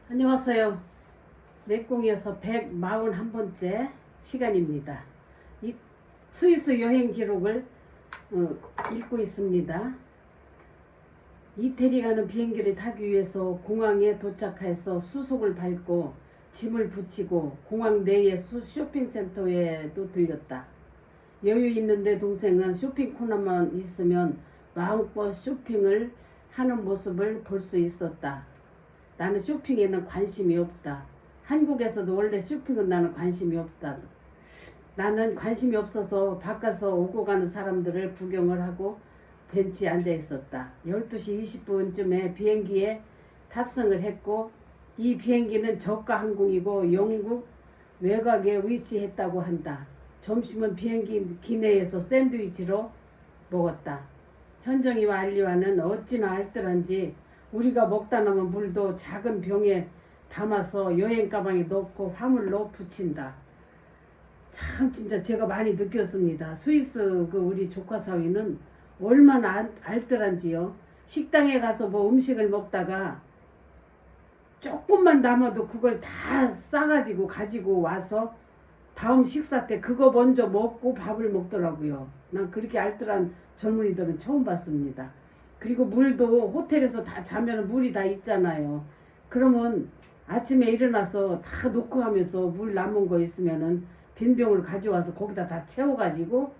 안녕하세요. 맵공이어서 141번째 시간입니다. 이 스위스 여행 기록을 읽고 있습니다. 이태리 가는 비행기를 타기 위해서 공항에 도착해서 수속을 밟고 짐을 붙이고 공항 내의 쇼핑센터에도 들렸다. 여유 있는데 동생은 쇼핑 코너만 있으면 마음껏 쇼핑을 하는 모습을 볼 수 있었다. 나는 쇼핑에는 관심이 없다. 한국에서도 원래 쇼핑은 나는 관심이 없다. 나는 관심이 없어서 바깥에서 오고 가는 사람들을 구경을 하고 벤치에 앉아 있었다. 12시 20분쯤에 비행기에 탑승을 했고 이 비행기는 저가 항공이고 영국 외곽에 위치했다고 한다. 점심은 비행기 기내에서 샌드위치로 먹었다. 현정이와 알리와는 어찌나 알뜰한지 우리가 먹다 남은 물도 작은 병에 담아서 여행 가방에 넣고 화물로 붙인다. 참 진짜 제가 많이 느꼈습니다. 스위스 우리 조카 사위는 얼마나 알뜰한지요. 식당에 가서 뭐 음식을 먹다가 조금만 남아도 그걸 다 싸가지고 가지고 와서 다음 식사 때 그거 먼저 먹고 밥을 먹더라고요. 난 그렇게 알뜰한 젊은이들은 처음 봤습니다. 그리고 물도 호텔에서 다 자면 물이 다 있잖아요. 그러면 아침에 일어나서 다 놓고 하면서 물 남은 거 있으면은 빈 병을 가져와서 거기다 다 채워가지고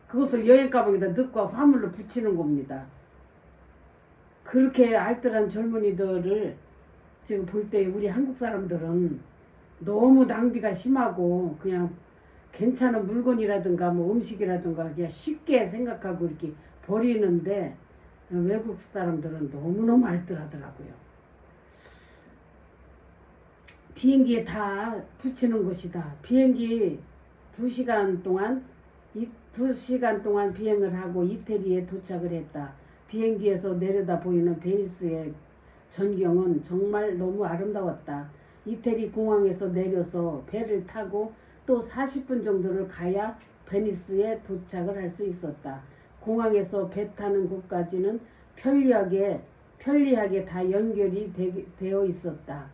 그것을 여행 가방에다 넣고 화물로 붙이는 겁니다. 그렇게 알뜰한 젊은이들을 지금 볼 때 우리 한국 사람들은 너무 낭비가 심하고 그냥 괜찮은 물건이라든가 뭐 음식이라든가 그냥 쉽게 생각하고 이렇게 버리는데 외국 사람들은 너무너무 알뜰하더라고요. 비행기에 다 붙이는 것이다. 비행기 2시간 동안 2시간 동안 비행을 하고 이태리에 도착을 했다. 비행기에서 내려다 보이는 베니스의 전경은 정말 너무 아름다웠다. 이태리 공항에서 내려서 배를 타고 또 40분 정도를 가야 베니스에 도착을 할 수 있었다. 공항에서 배 타는 곳까지는 편리하게 다 연결이 되어 있었다.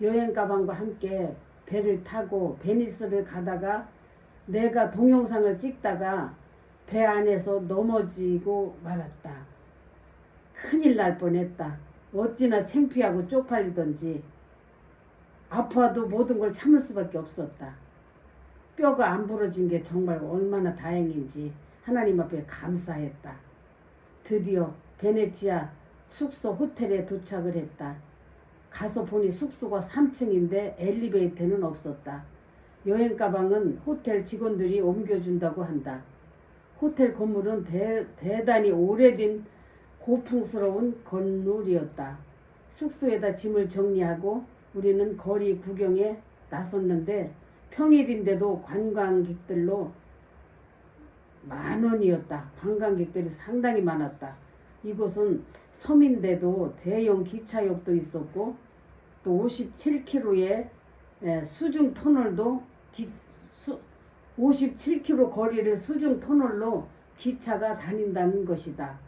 여행 가방과 함께 배를 타고 베니스를 가다가 내가 동영상을 찍다가 배 안에서 넘어지고 말았다. 큰일 날 뻔했다. 어찌나 창피하고 쪽팔리던지 아파도 모든 걸 참을 수밖에 없었다. 뼈가 안 부러진 게 정말 얼마나 다행인지 하나님 앞에 감사했다. 드디어 베네치아 숙소 호텔에 도착을 했다. 가서 보니 숙소가 3층인데 엘리베이터는 없었다. 여행 가방은 호텔 직원들이 옮겨준다고 한다. 호텔 건물은 대단히 오래된 고풍스러운 건물이었다. 숙소에다 짐을 정리하고 우리는 거리 구경에 나섰는데 평일인데도 관광객들로 만원이었다. 관광객들이 상당히 많았다. 이곳은 섬인데도 대형 기차역도 있었고 또 57km의 수중 터널도 57km 거리를 수중 터널로 기차가 다닌다는 것이다.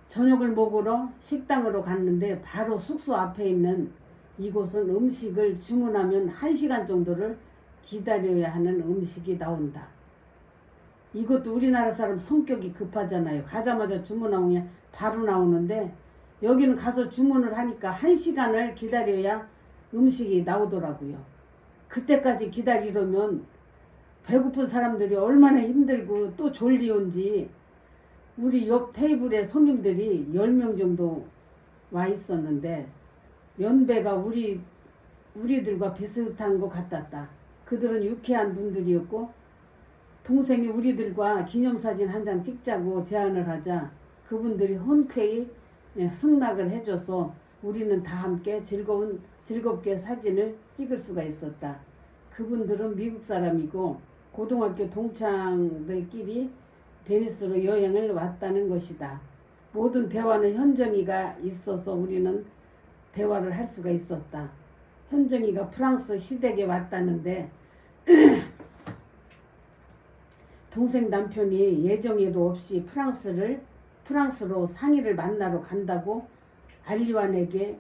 저녁을 먹으러 식당으로 갔는데 바로 숙소 앞에 있는 이곳은 음식을 주문하면 1시간 정도를 기다려야 하는 음식이 나온다. 이것도 우리나라 사람 성격이 급하잖아요. 가자마자 주문하면 그냥 바로 나오는데 여기는 가서 주문을 하니까 1시간을 기다려야 음식이 나오더라고요. 그때까지 기다리려면 배고픈 사람들이 얼마나 힘들고 또 졸리운지 우리 옆 테이블에 손님들이 10명 정도 와 있었는데 연배가 우리들과 비슷한 것 같았다. 그들은 유쾌한 분들이었고 동생이 우리들과 기념사진 한 장 찍자고 제안을 하자 그분들이 흔쾌히 승낙을 해줘서 우리는 다 함께 즐겁게 사진을 찍을 수가 있었다. 그분들은 미국 사람이고 고등학교 동창들끼리 베니스로 여행을 왔다는 것이다. 모든 대화는 현정이가 있어서 우리는 대화를 할 수가 있었다. 현정이가 프랑스 시댁에 왔다는데 동생 남편이 예정에도 없이 프랑스로 상의를 만나러 간다고 알리완에게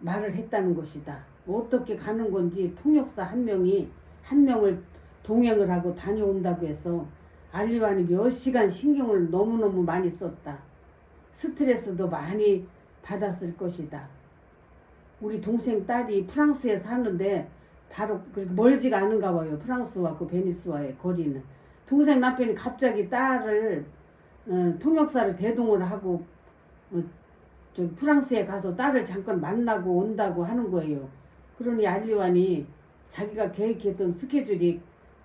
말을 했다는 것이다. 어떻게 가는 건지 통역사 한 명을 동행을 하고 다녀온다고 해서 알리완이 몇 시간 신경을 너무너무 많이 썼다. 스트레스도 많이 받았을 것이다. 우리 동생 딸이 프랑스에 사는데 바로 멀지가 않은가 봐요. 프랑스와 그 베니스와의 거리는. 동생 남편이 갑자기 딸을 통역사를 대동을 하고 저 프랑스에 가서 딸을 잠깐 만나고 온다고 하는 거예요. 그러니 알리완이 자기가 계획했던 스케줄이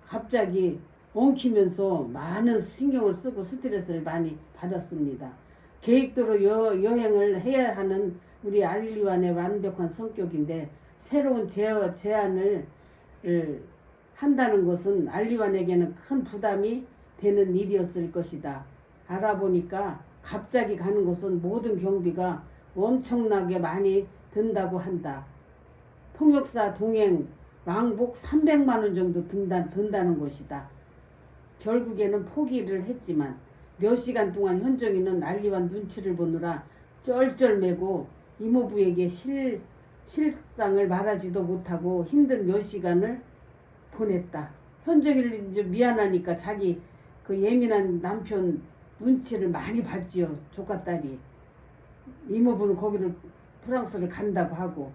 갑자기 엉키면서 많은 신경을 쓰고 스트레스를 많이 받았습니다. 계획대로 여행을 해야 하는 우리 알리완의 완벽한 성격인데 새로운 제안을 한다는 것은 알리완에게는 큰 부담이 되는 일이었을 것이다. 알아보니까 갑자기 가는 곳은 모든 경비가 엄청나게 많이 든다고 한다. 통역사 동행 왕복 300만 원 정도 든다는 것이다. 결국에는 포기를 했지만 몇 시간 동안 현정이는 알리완 눈치를 보느라 쩔쩔매고 이모부에게 실상을 말하지도 못하고 힘든 몇 시간을 보냈다. 현정이를 이제 미안하니까 자기 그 예민한 남편 눈치를 많이 봤지요. 조카딸이. 이모부는 거기를 프랑스를 간다고 하고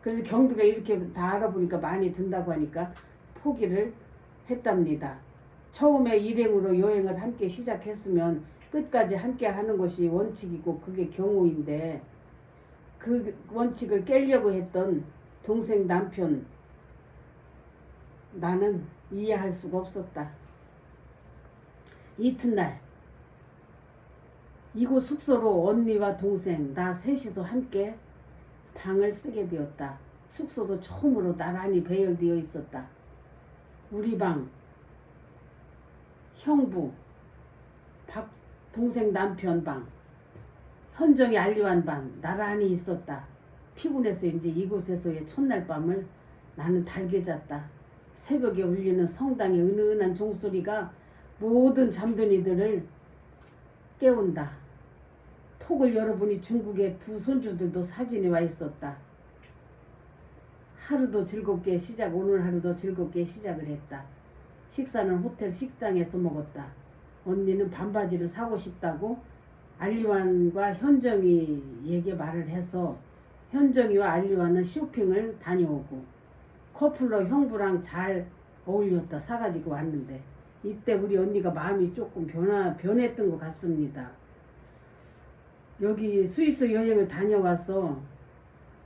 그래서 경비가 이렇게 다 알아보니까 많이 든다고 하니까 포기를 했답니다. 처음에 일행으로 여행을 함께 시작했으면 끝까지 함께 하는 것이 원칙이고 그게 경우인데 그 원칙을 깨려고 했던 동생 남편 나는 이해할 수가 없었다. 이튿날 이곳 숙소로 언니와 동생 나 셋이서 함께 방을 쓰게 되었다. 숙소도 처음으로 나란히 배열되어 있었다. 우리 방, 형부, 동생 남편 방, 현정이 알리완 방 나란히 있었다. 피곤해서 이제 이곳에서의 첫날 밤을 나는 달게 잤다. 새벽에 울리는 성당의 은은한 종소리가 모든 잠든 이들을 깨운다. 톡을 열어보니 중국의 두 손주들도 사진이 와 있었다. 오늘 하루도 즐겁게 시작을 했다. 식사는 호텔 식당에서 먹었다. 언니는 반바지를 사고 싶다고 알리완과 현정이에게 말을 해서 현정이와 알리완은 쇼핑을 다녀오고 커플로 형부랑 잘 어울렸다 사가지고 왔는데 이때 우리 언니가 마음이 조금 변했던 것 같습니다. 여기 스위스 여행을 다녀와서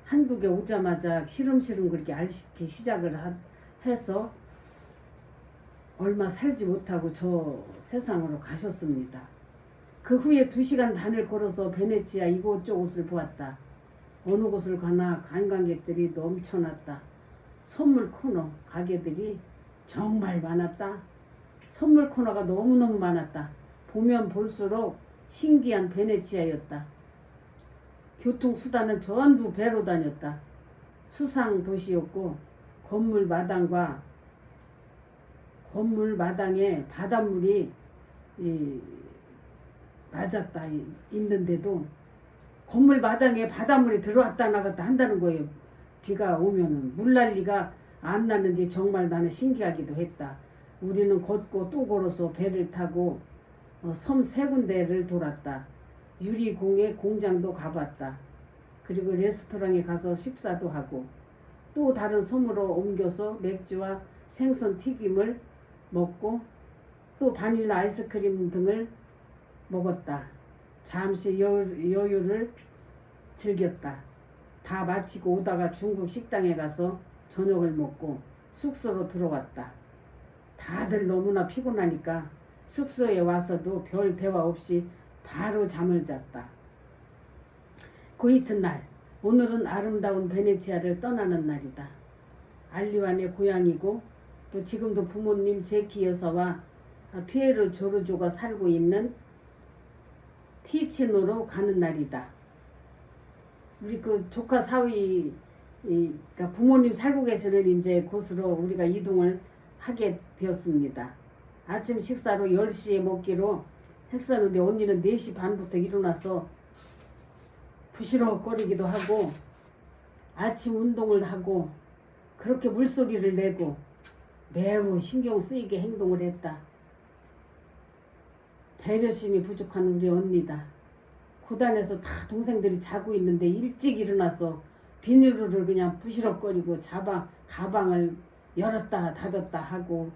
한국에 오자마자 시름시름 그렇게 알시키 시작을 해서 얼마 살지 못하고 저 세상으로 가셨습니다. 그 후에 2시간 반을 걸어서 베네치아 이곳저곳을 보았다. 어느 곳을 가나 관광객들이 넘쳐났다. 선물 코너 가게들이 정말 많았다. 선물 코너가 너무너무 많았다. 보면 볼수록 신기한 베네치아였다. 교통수단은 전부 배로 다녔다. 수상 도시였고 건물 마당에 바닷물이 맞았다 있는데도 건물 마당에 바닷물이 들어왔다 나갔다 한다는 거예요. 비가 오면은 물난리가 안 나는지 정말 나는 신기하기도 했다. 우리는 걷고 또 걸어서 배를 타고 섬 3군데를 돌았다. 유리공예 공장도 가봤다. 그리고 레스토랑에 가서 식사도 하고 또 다른 섬으로 옮겨서 맥주와 생선 튀김을 먹고 또 바닐라 아이스크림 등을 먹었다. 잠시 여유를 즐겼다. 다 마치고 오다가 중국 식당에 가서 저녁을 먹고 숙소로 들어왔다. 다들 너무나 피곤하니까 숙소에 와서도 별 대화 없이 바로 잠을 잤다. 그 이튿날 오늘은 아름다운 베네치아를 떠나는 날이다. 알리완의 고향이고 또 지금도 부모님 제키 여사와 피에르 조르조가 살고 있는 티치노로 가는 날이다. 우리 그 조카 사위 그러니까 부모님 살고 계시는 이제 곳으로 우리가 이동을 하게 되었습니다. 아침 식사로 10시에 먹기로 했었는데 언니는 4시 반부터 일어나서 부시럭거리기도 하고 아침 운동을 하고 그렇게 물소리를 내고 매우 신경 쓰이게 행동을 했다. 배려심이 부족한 우리 언니다. 고단에서 다 동생들이 자고 있는데 일찍 일어나서 비닐을 그냥 부시럭거리고 가방을 열었다 닫았다 하고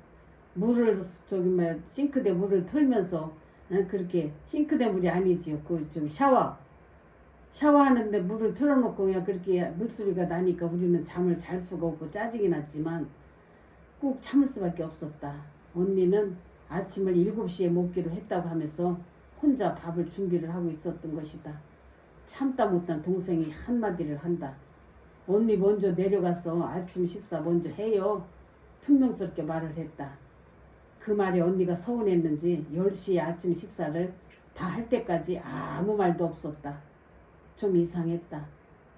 물을 싱크대 물을 틀면서 그렇게 싱크대 물이 아니지요. 샤워하는데 물을 틀어놓고 그냥 그렇게 물소리가 나니까 우리는 잠을 잘 수가 없고 짜증이 났지만 꼭 참을 수밖에 없었다. 언니는 아침을 7시에 먹기로 했다고 하면서 혼자 밥을 준비를 하고 있었던 것이다. 참다 못한 동생이 한마디를 한다. 언니 먼저 내려가서 아침 식사 먼저 해요. 퉁명스럽게 말을 했다. 그 말에 언니가 서운했는지 10시에 아침 식사를 다 할 때까지 아무 말도 없었다. 좀 이상했다.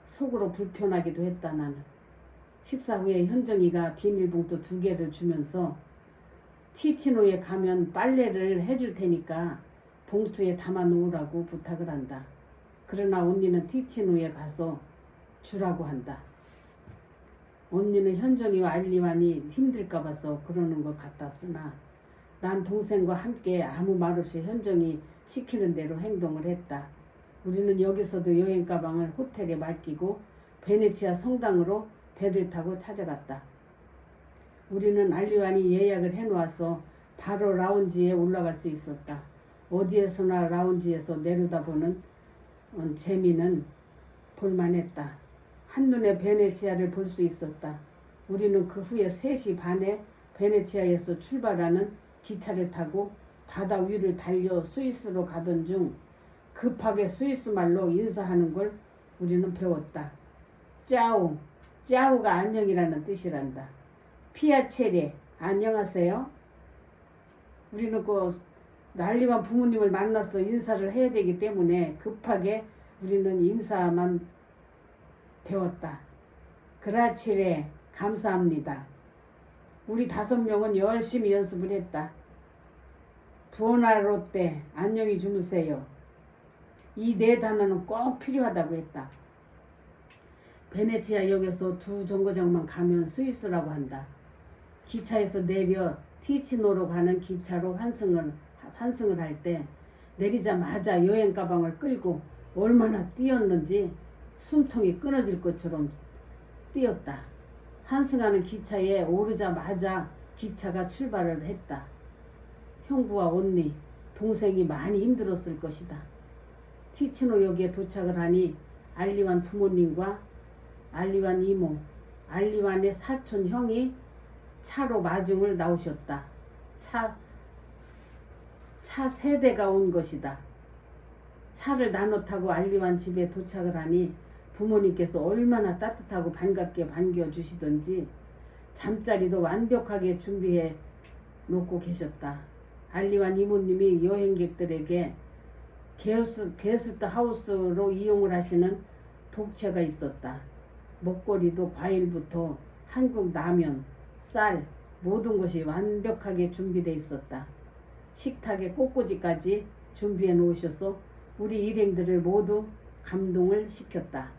속으로 불편하기도 했다. 나는 식사 후에 현정이가 비닐봉투 2개를 주면서 티치노에 가면 빨래를 해줄 테니까 봉투에 담아 놓으라고 부탁을 한다. 그러나 언니는 티치노에 가서 주라고 한다. 언니는 현정이와 알리완이 힘들까 봐서 그러는 것 같았으나 난 동생과 함께 아무 말 없이 현정이 시키는 대로 행동을 했다. 우리는 여기서도 여행 가방을 호텔에 맡기고 베네치아 성당으로 배를 타고 찾아갔다. 우리는 알리완이 예약을 해놓아서 바로 라운지에 올라갈 수 있었다. 어디에서나 라운지에서 내려다보는 재미는 볼만했다. 한눈에 베네치아를 볼 수 있었다. 우리는 그 후에 3시 반에 베네치아에서 출발하는 기차를 타고 바다 위를 달려 스위스로 가던 중 급하게 스위스 말로 인사하는 걸 우리는 배웠다. 짜오, 짜오가 안녕이라는 뜻이란다. 피아체레, 안녕하세요. 우리는 알리완 부모님을 만나서 인사를 해야 되기 때문에 급하게 우리는 인사만 배웠다. 그라치레, 감사합니다. 우리 5명은 열심히 연습을 했다. 부오나로떼, 안녕히 주무세요. 이 4단어는 꼭 필요하다고 했다. 베네치아 역에서 2 정거장만 가면 스위스라고 한다. 기차에서 내려 티치노로 가는 기차로 환승을 할 때 내리자마자 여행 가방을 끌고 얼마나 뛰었는지 숨통이 끊어질 것처럼 뛰었다. 환승하는 기차에 오르자마자 기차가 출발을 했다. 형부와 언니, 동생이 많이 힘들었을 것이다. 티치노역에 도착을 하니 알리완 부모님과 알리완 이모, 알리완의 사촌 형이 차로 마중을 나오셨다. 차 3대가 온 것이다. 차를 나눠 타고 알리완 집에 도착을 하니 부모님께서 얼마나 따뜻하고 반갑게 반겨주시던지 잠자리도 완벽하게 준비해 놓고 계셨다. 알리완 이모님이 여행객들에게 게스트 하우스로 이용을 하시는 독채가 있었다. 먹거리도 과일부터 한국 라면, 쌀 모든 것이 완벽하게 준비되어 있었다. 식탁에 꽃꽂이까지 준비해 놓으셔서 우리 일행들을 모두 감동을 시켰다.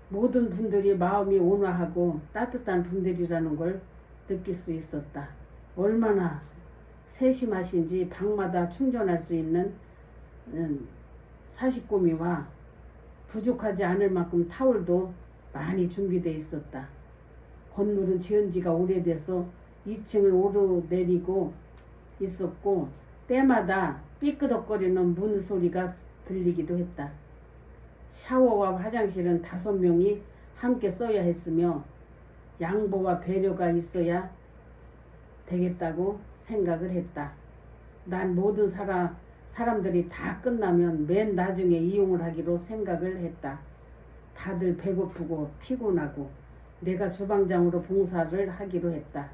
모든 분들이 마음이 온화하고 따뜻한 분들이라는 걸 느낄 수 있었다. 얼마나 세심하신지 방마다 충전할 수 있는 사시꼬미와 부족하지 않을 만큼 타올도 많이 준비되어 있었다. 건물은 지은 지가 오래돼서 2층을 오르내리고 있었고 때마다 삐끄덕거리는 문 소리가 들리기도 했다. 샤워와 화장실은 5명이 함께 써야 했으며 양보와 배려가 있어야 되겠다고 생각을 했다. 난 모든 사람들이 다 끝나면 맨 나중에 이용을 하기로 생각을 했다. 다들 배고프고 피곤하고 내가 주방장으로 봉사를 하기로 했다.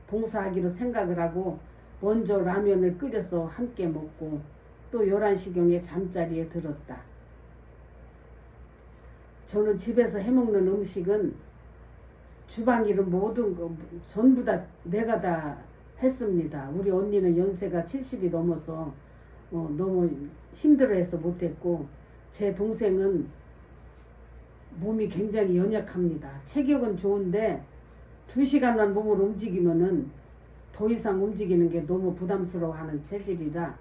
봉사하기로 생각을 하고 먼저 라면을 끓여서 함께 먹고 또 11시경에 잠자리에 들었다. 저는 집에서 해먹는 음식은 주방 일은 모든 거 전부 다 내가 다 했습니다. 우리 언니는 연세가 70이 넘어서 너무 힘들어해서 못했고, 제 동생은 몸이 굉장히 연약합니다. 체격은 좋은데 2시간만 몸을 움직이면은 더 이상 움직이는 게 너무 부담스러워하는 체질이라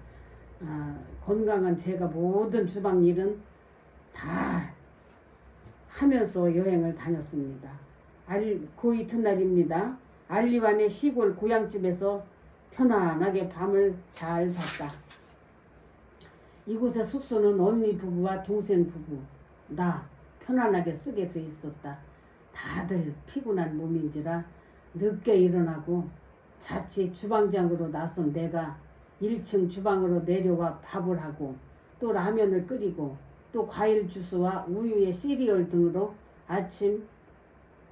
건강한 제가 모든 주방 일은 다 하면서 여행을 다녔습니다. 그 이튿날입니다. 알리완의 시골 고향집에서 편안하게 밤을 잘 잤다. 이곳의 숙소는 언니 부부와 동생 부부, 나 편안하게 쓰게 돼 있었다. 다들 피곤한 몸인지라 늦게 일어나고 자칫 주방장으로 나선 내가 1층 주방으로 내려와 밥을 하고 또 라면을 끓이고 또 과일 주스와 우유에 시리얼 등으로 아침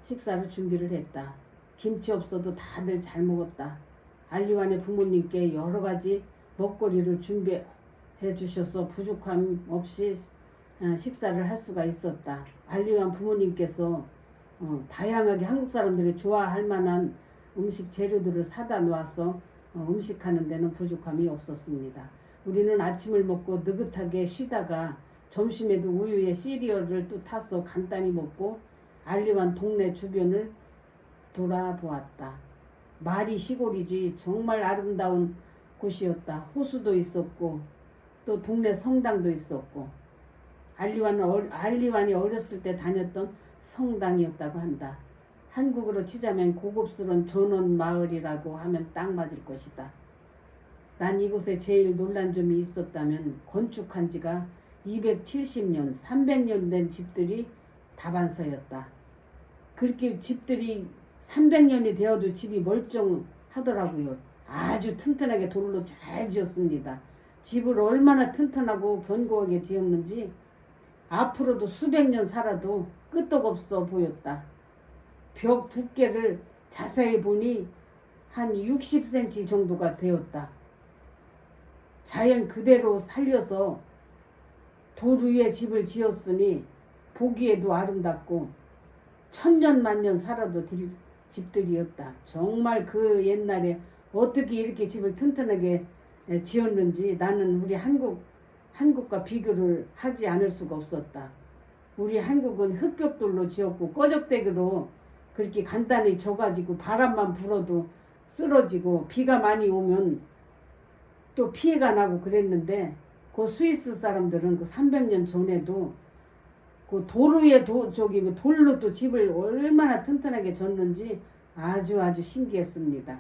식사를 준비를 했다. 김치 없어도 다들 잘 먹었다. 알리완의 부모님께 여러 가지 먹거리를 준비해 주셔서 부족함 없이 식사를 할 수가 있었다. 알리완 부모님께서 다양하게 한국 사람들이 좋아할 만한 음식 재료들을 사다 놓아서 음식하는 데는 부족함이 없었습니다. 우리는 아침을 먹고 느긋하게 쉬다가 점심에도 우유에 시리얼을 또 타서 간단히 먹고 알리완 동네 주변을 돌아보았다. 말이 시골이지 정말 아름다운 곳이었다. 호수도 있었고 또 동네 성당도 있었고 알리완이 어렸을 때 다녔던 성당이었다고 한다. 한국으로 치자면 고급스러운 전원 마을이라고 하면 딱 맞을 것이다. 난 이곳에 제일 놀란 점이 있었다면 건축한 지가 270년, 300년 된 집들이 다반사였다. 그렇게 집들이 300년이 되어도 집이 멀쩡하더라고요. 아주 튼튼하게 돌로 잘 지었습니다. 집을 얼마나 튼튼하고 견고하게 지었는지 앞으로도 수백 년 살아도 끄떡없어 보였다. 벽 두께를 자세히 보니 한 60cm 정도가 되었다. 자연 그대로 살려서 돌 위에 집을 지었으니 보기에도 아름답고 천년 만년 살아도 될 집들이었다. 정말 그 옛날에 어떻게 이렇게 집을 튼튼하게 지었는지 나는 우리 한국과 비교를 하지 않을 수가 없었다. 우리 한국은 흙벽돌로 지었고 꺼적대기로 그렇게 간단히 져가지고 바람만 불어도 쓰러지고 비가 많이 오면 또 피해가 나고 그랬는데 그 스위스 사람들은 그 300년 전에도 그 돌 위에 돌로 또 집을 얼마나 튼튼하게 졌는지 아주 신기했습니다.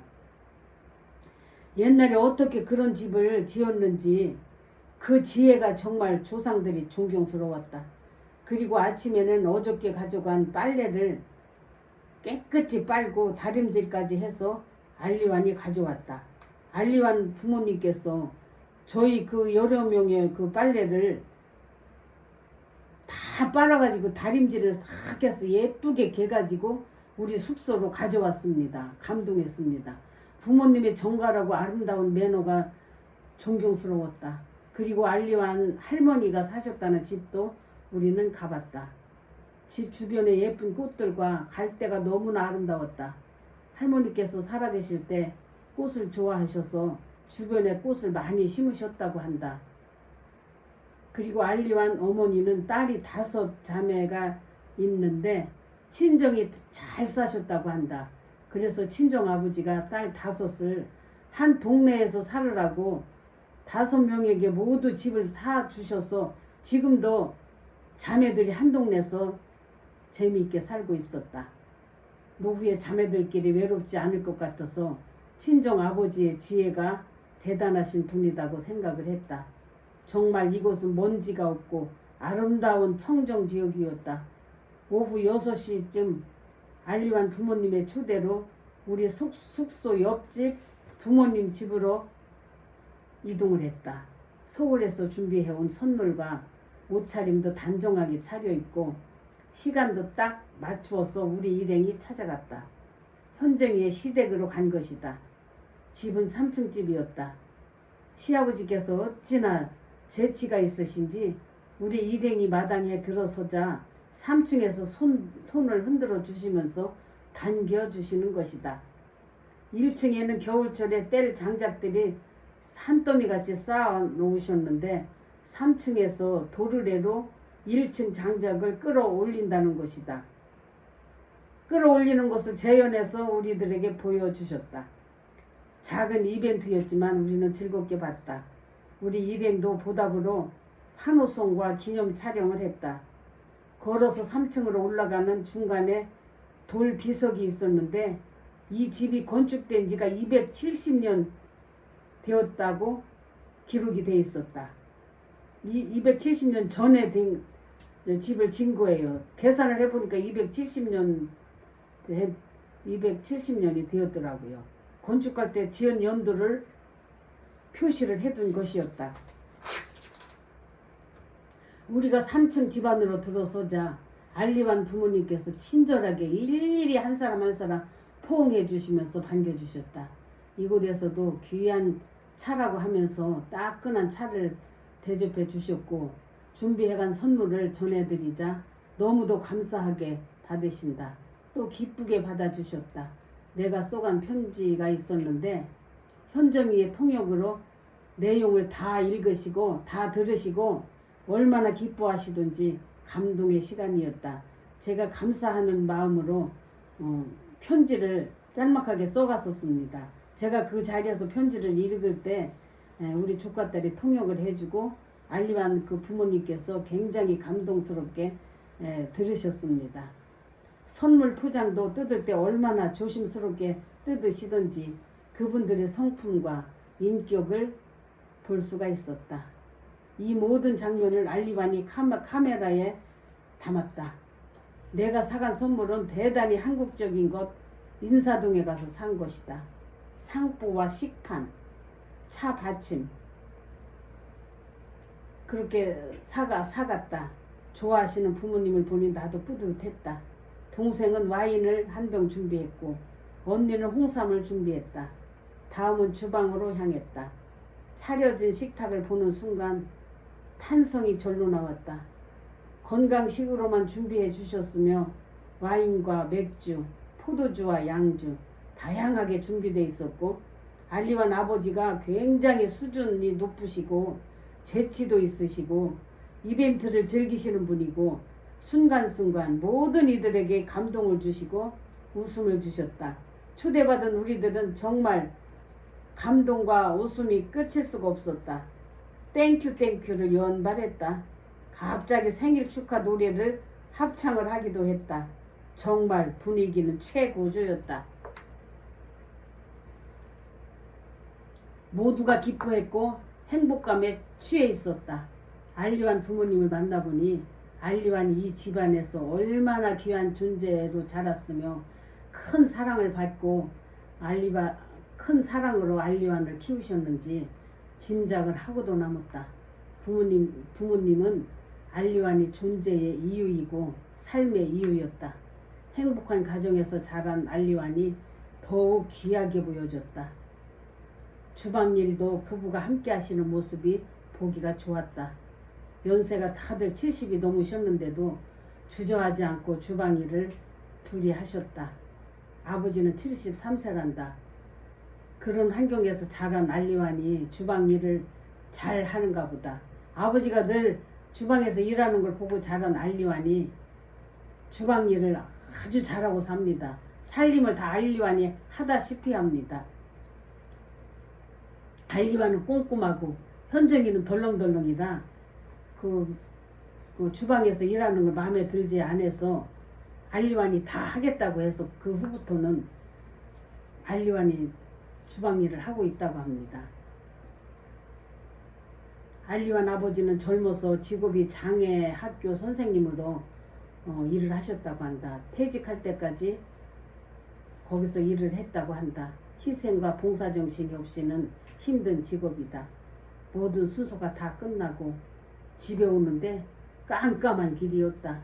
옛날에 어떻게 그런 집을 지었는지 그 지혜가 정말 조상들이 존경스러웠다. 그리고 아침에는 어저께 가져간 빨래를 깨끗이 빨고 다림질까지 해서 알리완이 가져왔다. 알리완 부모님께서 저희 그 여러 명의 그 빨래를 다 빨아가지고 다림질을 싹 해서 예쁘게 개가지고 우리 숙소로 가져왔습니다. 감동했습니다. 부모님의 정갈하고 아름다운 매너가 존경스러웠다. 그리고 알리완 할머니가 사셨다는 집도 우리는 가봤다. 집 주변에 예쁜 꽃들과 갈대가 너무나 아름다웠다. 할머니께서 살아계실 때 꽃을 좋아하셔서 주변에 꽃을 많이 심으셨다고 한다. 그리고 알리완 어머니는 딸이 5 자매가 있는데 친정이 잘 사셨다고 한다. 그래서 친정 아버지가 딸 5을 한 동네에서 살으라고 5명에게 모두 집을 사주셔서 지금도 자매들이 한 동네에서 재미있게 살고 있었다. 노후에 자매들끼리 외롭지 않을 것 같아서 친정 아버지의 지혜가 대단하신 분이라고 생각을 했다. 정말 이곳은 먼지가 없고 아름다운 청정 지역이었다. 오후 6시쯤 알리완 부모님의 초대로 우리 숙소 옆집 부모님 집으로 이동을 했다. 서울에서 준비해온 선물과 옷차림도 단정하게 차려입고 시간도 딱 맞추어서 우리 일행이 찾아갔다. 현정이의 시댁으로 간 것이다. 집은 3층 집이었다. 시아버지께서 어찌나 재치가 있으신지 우리 일행이 마당에 들어서자 3층에서 손을 흔들어 주시면서 반겨주시는 것이다. 1층에는 겨울철에 뗄 장작들이 산더미 같이 쌓아 놓으셨는데 3층에서 도르래로 1층 장작을 끌어올린다는 것이다. 끌어올리는 것을 재현해서 우리들에게 보여주셨다. 작은 이벤트였지만 우리는 즐겁게 봤다. 우리 일행도 보답으로 환호성과 기념 촬영을 했다. 걸어서 3층으로 올라가는 중간에 돌 비석이 있었는데 이 집이 건축된 지가 270년 되었다고 기록이 돼 있었다. 이 270년 전에 집을 진 거예요. 계산을 해보니까 270년이 되었더라고요. 건축할 때 지은 연도를 표시를 해둔 것이었다. 우리가 3층 집 안으로 들어서자 알리완 부모님께서 친절하게 일일이 한 사람 한 사람 포옹해 주시면서 반겨주셨다. 이곳에서도 귀한 차라고 하면서 따끈한 차를 대접해 주셨고 준비해간 선물을 전해드리자 너무도 감사하게 받으신다. 또 기쁘게 받아주셨다. 내가 써간 편지가 있었는데 현정이의 통역으로 내용을 다 읽으시고 다 들으시고 얼마나 기뻐하시던지 감동의 시간이었다. 제가 감사하는 마음으로 편지를 짤막하게 써갔었습니다. 제가 그 자리에서 편지를 읽을 때 우리 조카딸이 통역을 해주고 알리완 그 부모님께서 굉장히 감동스럽게 들으셨습니다. 선물 포장도 뜯을 때 얼마나 조심스럽게 뜯으시던지 그분들의 성품과 인격을 볼 수가 있었다. 이 모든 장면을 알리완이 카메라에 담았다. 내가 사간 선물은 대단히 한국적인 것 인사동에 가서 산 것이다. 상포와 식판, 차 받침 그렇게 사갔다. 좋아하시는 부모님을 보니 나도 뿌듯했다. 동생은 와인을 한 병 준비했고 언니는 홍삼을 준비했다. 다음은 주방으로 향했다. 차려진 식탁을 보는 순간 탄성이 절로 나왔다. 건강식으로만 준비해 주셨으며 와인과 맥주, 포도주와 양주 다양하게 준비되어 있었고 알리완 아버지가 굉장히 수준이 높으시고 재치도 있으시고 이벤트를 즐기시는 분이고 순간순간 모든 이들에게 감동을 주시고 웃음을 주셨다. 초대받은 우리들은 정말 감동과 웃음이 끝일 수가 없었다. 땡큐를 연발했다. 갑자기 생일 축하 노래를 합창을 하기도 했다. 정말 분위기는 최고조였다. 모두가 기뻐했고 행복감에 취해 있었다. 알리완 부모님을 만나보니 알리완이 이 집안에서 얼마나 귀한 존재로 자랐으며 큰 사랑을 받고 큰 사랑으로 알리완을 키우셨는지 짐작을 하고도 남았다. 부모님은 알리완이 존재의 이유이고 삶의 이유였다. 행복한 가정에서 자란 알리완이 더욱 귀하게 보여졌다. 주방일도 부부가 함께 하시는 모습이 보기가 좋았다. 연세가 다들 70이 넘으셨는데도 주저하지 않고 주방일을 둘이 하셨다. 아버지는 73세란다. 그런 환경에서 자란 알리완이 주방일을 잘 하는가 보다. 아버지가 늘 주방에서 일하는 걸 보고 자란 알리완이 주방일을 아주 잘하고 삽니다. 살림을 다 알리완이 하다시피 합니다. 알리완은 꼼꼼하고 현정이는 덜렁덜렁이라 그 주방에서 일하는 걸 마음에 들지 않아서 알리완이 다 하겠다고 해서 그 후부터는 알리완이 주방 일을 하고 있다고 합니다. 알리완 아버지는 젊어서 직업이 장애 학교 선생님으로 일을 하셨다고 한다. 퇴직할 때까지 거기서 일을 했다고 한다. 희생과 봉사정신이 없이는 힘든 직업이다. 모든 순서가 다 끝나고 집에 오는데 깜깜한 길이었다.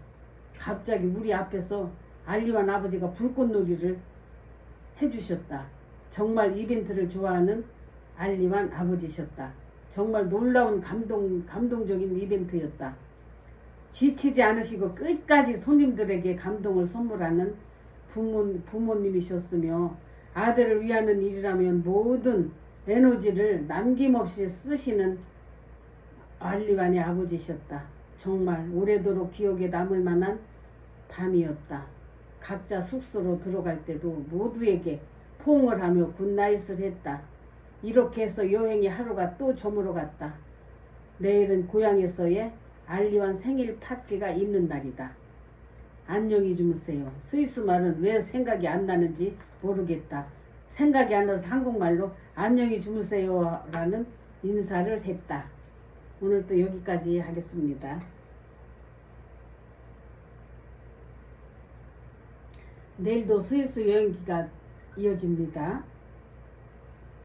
갑자기 우리 앞에서 알리완 아버지가 불꽃놀이를 해주셨다. 정말 이벤트를 좋아하는 알리완 아버지셨다. 정말 놀라운 감동적인 이벤트였다. 지치지 않으시고 끝까지 손님들에게 감동을 선물하는 부모님이셨으며 아들을 위하는 일이라면 뭐든 에너지를 남김없이 쓰시는 알리완의 아버지셨다. 정말 오래도록 기억에 남을 만한 밤이었다. 각자 숙소로 들어갈 때도 모두에게 포옹을 하며 굿나잇을 했다. 이렇게 해서 여행의 하루가 또 저물어 갔다. 내일은 고향에서의 알리완 생일 파티가 있는 날이다. 안녕히 주무세요. 스위스 말은 왜 생각이 안 나는지 모르겠다. 생각이 안 나서 한국말로 안녕히 주무세요 라는 인사를 했다. 오늘 또 여기까지 하겠습니다. 내일도 스위스 여행기가 이어집니다.